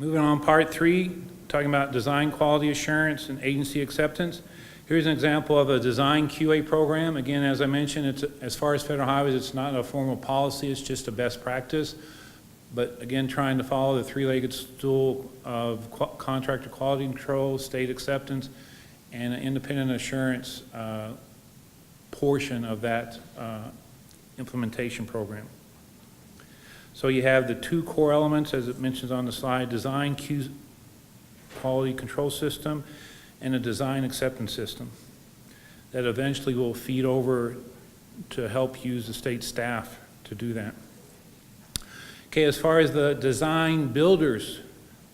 Moving on, part 3, talking about design quality assurance and agency acceptance. Here's an example of a design QA program. Again, as I mentioned, it's, as far as federal highways, it's not a formal policy, it's just a best practice. But again, trying to follow the three-legged stool of contractor quality control, state acceptance, and an independent assurance portion of that implementation program. So you have the 2 core elements, as it mentions on the slide: design quality control system and a design acceptance system that eventually will feed over to help use the state staff to do that. Okay, as far as the design builders,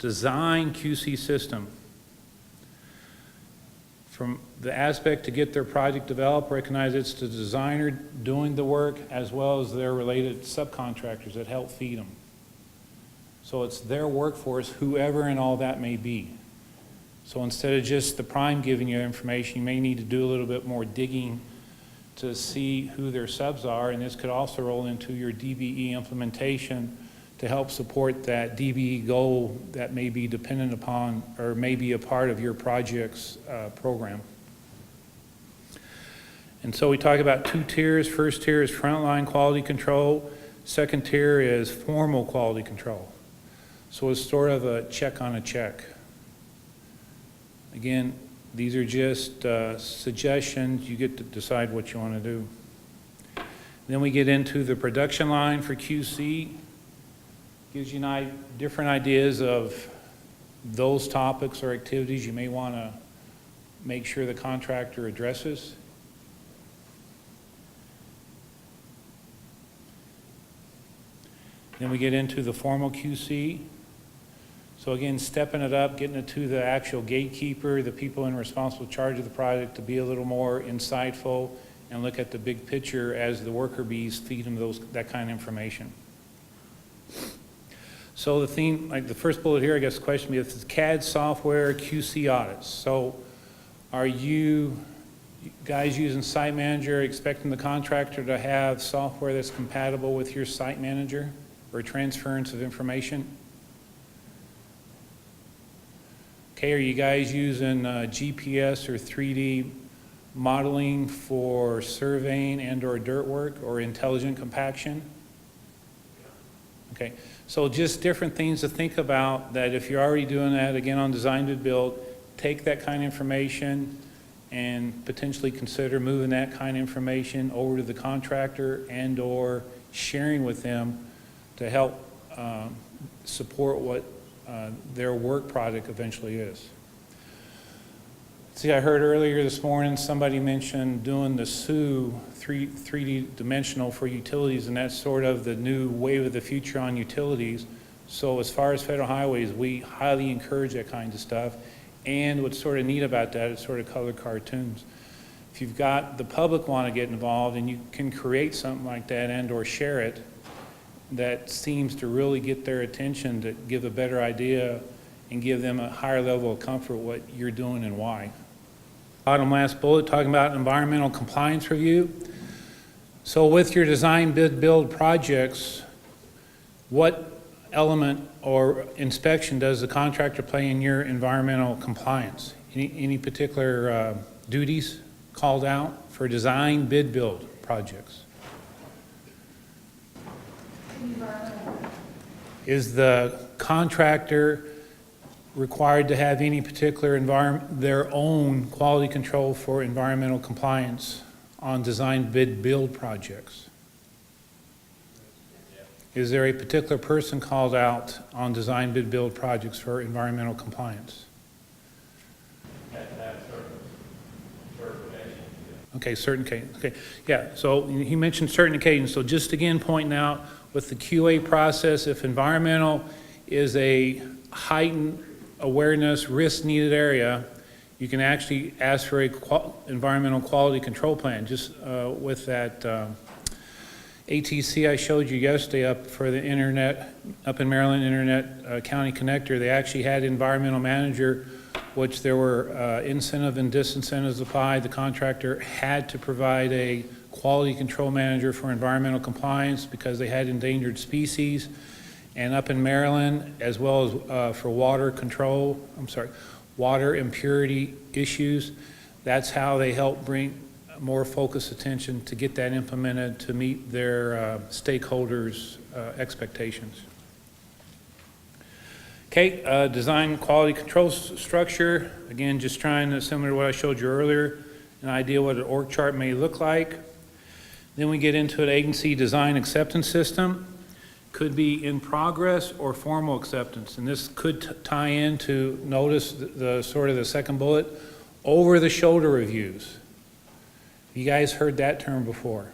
design QC system, from the aspect to get their project developed, recognize it's the designer doing the work as well as their related subcontractors that help feed them. So it's their workforce, whoever and all that may be. So instead of just the prime giving you information, you may need to do a little bit more digging to see who their subs are, and this could also roll into your DBE implementation to help support that DBE goal that may be dependent upon or may be a part of your project's program. And so we talk about 2 tiers. First tier is frontline quality control. Second tier is formal quality control. So it's sort of a check on a check. Again, these are just suggestions. You get to decide what you want to do. Then we get into the production line for QC. Gives you different ideas of those topics or activities you may want to make sure the contractor addresses. Then we get into the formal QC. So again, stepping it up, getting it to the actual gatekeeper, the people in responsible charge of the project, to be a little more insightful and look at the big picture as the worker bees feed them that kind of information. So the theme, like the first bullet here, I guess the question would be, if it's CAD software QC audits. So are you guys using Site Manager, expecting the contractor to have software that's compatible with your Site Manager or transference of information? Okay, are you guys using GPS or 3D modeling for surveying and or dirt work or intelligent compaction? Okay, so just different things to think about, that if you're already doing that, again, on design bid build, take that kind of information and potentially consider moving that kind of information over to the contractor and or sharing with them to help support what their work product eventually is. See, I heard earlier this morning somebody mentioned doing the SU 3D dimensional for utilities, and that's sort of the new wave of the future on utilities. So as far as federal highways, we highly encourage that kind of stuff. And what's sort of neat about that is sort of color cartoons. If you've got the public want to get involved and you can create something like that and or share it, that seems to really get their attention, to give a better idea and give them a higher level of comfort what you're doing and why. Bottom last bullet, talking about environmental compliance review. So with your design bid build projects, what element or inspection does the contractor play in your environmental compliance? Any particular duties called out for design bid build projects? Is the contractor required to have any particular their own quality control for environmental compliance on design bid build projects? Is there a particular person called out on design bid build projects for environmental compliance? Okay, certain occasions. Okay, yeah, so he mentioned certain occasions. So just again pointing out with the QA process, if environmental is a heightened awareness, risk needed area, you can actually ask for a environmental quality control plan. Just with that ATC I showed you yesterday up for the internet, up in Maryland, Internet County Connector, they actually had environmental manager, which there were incentive and disincentives applied. The contractor had to provide a quality control manager for environmental compliance because they had endangered species. And up in Maryland, as well as for water impurity issues, that's how they help bring more focused attention to get that implemented to meet their stakeholders' expectations. Okay, design quality control structure. Again, just trying to, similar to what I showed you earlier, an idea what an org chart may look like. Then we get into an agency design acceptance system. Could be in progress or formal acceptance. And this could tie into, notice the sort of the second bullet, over the shoulder reviews. You guys heard that term before.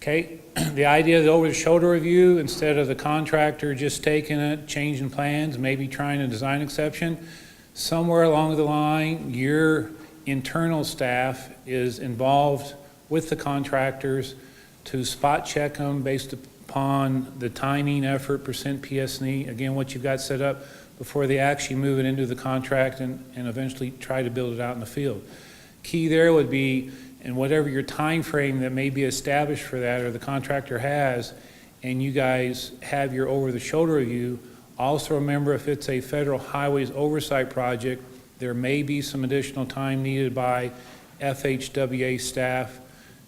Okay, the idea that over the shoulder review, instead of the contractor just taking it, changing plans, maybe trying a design exception, somewhere along the line, your internal staff is involved with the contractors to spot check them based upon the timing, effort, percent PS&E, again, what you've got set up before they actually move it into the contract and eventually try to build it out in the field. Key there would be, in whatever your time frame that may be established for that or the contractor has, and you guys have your over-the-shoulder review, also remember if it's a federal highways oversight project, there may be some additional time needed by FHWA staff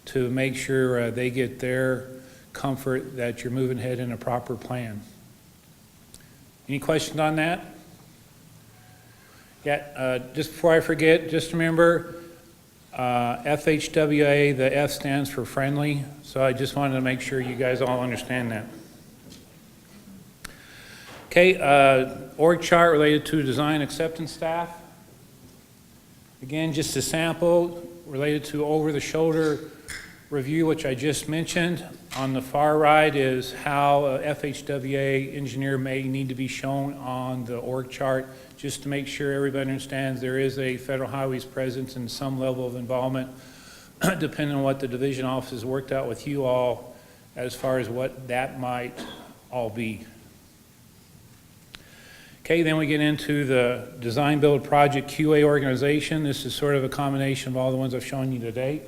to make sure they get their comfort that you're moving ahead in a proper plan. Any questions on that? Yeah, just before I forget, just remember FHWA, the F stands for friendly, so I just wanted to make sure you guys all understand that. Okay, org chart related to design acceptance staff. Again, just a sample related to over-the-shoulder review, which I just mentioned. On the far right is how a FHWA engineer may need to be shown on the org chart, just to make sure everybody understands there is a federal highways presence and some level of involvement, depending on what the division office has worked out with you all as far as what that might all be. Okay, then we get into the design build project QA organization. This is sort of a combination of all the ones I've shown you today.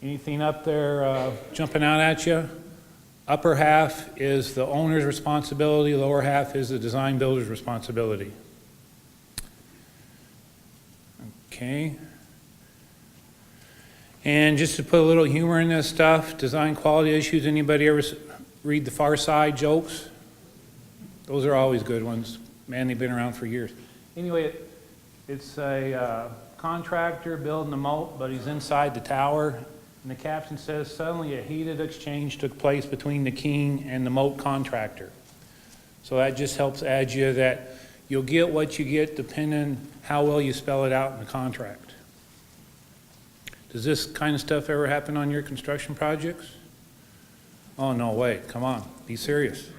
Anything up there jumping out at you? Upper half is the owner's responsibility, lower half is the design builder's responsibility. Okay. And just to put a little humor in this stuff, design quality issues, anybody ever read the Far Side jokes? Those are always good ones. Man, they've been around for years. Anyway, it's a contractor building a moat, but he's inside the tower. And the caption says, suddenly a heated exchange took place between the king and the moat contractor. So that just helps add you that you'll get what you get depending how well you spell it out in the contract. Does this kind of stuff ever happen on your construction projects? Oh, no way. Come on. Be serious.